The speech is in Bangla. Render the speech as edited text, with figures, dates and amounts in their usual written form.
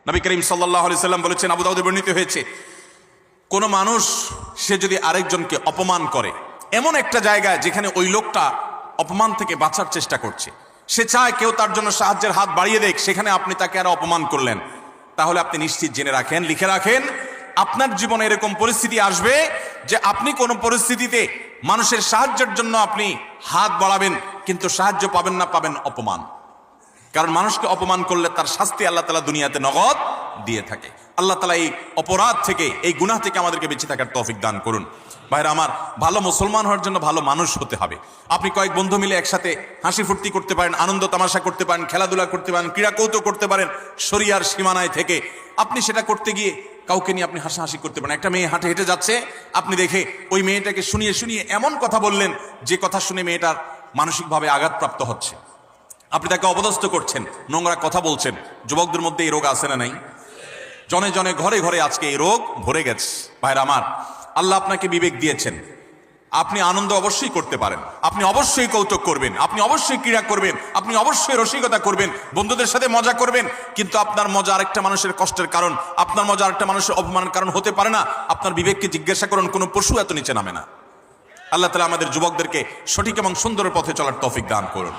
নবী করিম সাল্লাল্লাহু আলাইহি সাল্লাম বলেছেন, আবু দাউদে বর্ণিত হয়েছে, কোন মানুষ সে যদি আরেকজনকে অপমান করে এমন একটা জায়গায় যেখানে ওই লোকটা অপমান থেকে বাঁচার চেষ্টা করছে, সে চায় কেউ তার জন্য সাহায্যের হাত বাড়িয়ে দেখ, সেখানে আপনি তাকে আরো অপমান করলেন, তাহলে আপনি নিশ্চিত জেনে রাখেন, লিখে রাখেন, আপনার জীবনে এরকম পরিস্থিতি আসবে যে আপনি কোন পরিস্থিতিতে মানুষের সাহায্যের জন্য আপনি হাত বাড়াবেন, কিন্তু সাহায্য পাবেন না, পাবেন অপমান। কারণ মানুষকে অপমান করলে তার শাস্তি আল্লাহ তাআলা দুনিয়াতে নগদ দিয়ে থাকে। আল্লাহ তাআলা এই অপরাধ থেকে, এই গুনাহ থেকে আমাদেরকে বেঁচে থাকার তৌফিক দান করুন। ভাইরা আমার, ভালো মুসলমান হওয়ার জন্য ভালো মানুষ হতে হবে। আপনি কয়েক বন্ধু মিলে একসাথে হাসি ফুর্তি করতে পারেন, আনন্দ তামাশা করতে পারেন, খেলাধুলা করতে পারেন, ক্রীড়া কৌতুক করতে পারেন, শরিয়ার সীমানায় থেকে আপনি সেটা করতে গিয়ে কাউকে নিয়ে আপনি হাসাহাসি করতে পারেন। একটা মেয়ে হাঁটে হেঁটে যাচ্ছে, আপনি দেখে ওই মেয়েটাকে শুনিয়ে শুনিয়ে এমন কথা বললেন যে কথা শুনে মেয়েটার মানসিকভাবে আঘাতপ্রাপ্ত হচ্ছে, আপনি তাকে অপদস্থ করছেন, নোংরা কথা বলছেন। যুবকদের মধ্যে এই রোগ আছে না নাই? জনে জনে ঘরে ঘরে আজকে এই রোগ ভরে গেছে। ভাইরা আমার, আল্লাহ আপনাকে বিবেক দিয়েছেন, আপনি আনন্দ অবশ্যই করতে পারেন, আপনি অবশ্যই কৌতুক করবেন, আপনি অবশ্যই ক্রীড়া করবেন, আপনি অবশ্যই রসিকতা করবেন, বন্ধুদের সাথে মজা করবেন, কিন্তু আপনার মজা আরেকটা মানুষের কষ্টের কারণ, আপনার মজা আরেকটা মানুষের অপমানের কারণ হতে পারে না। আপনার বিবেককে জিজ্ঞাসা করুন, কোনো পশু এত নিচে নামে না। আল্লাহ তাআলা আমাদের যুবকদেরকে সঠিক এবং সুন্দর পথে চলার তৌফিক দান করুন।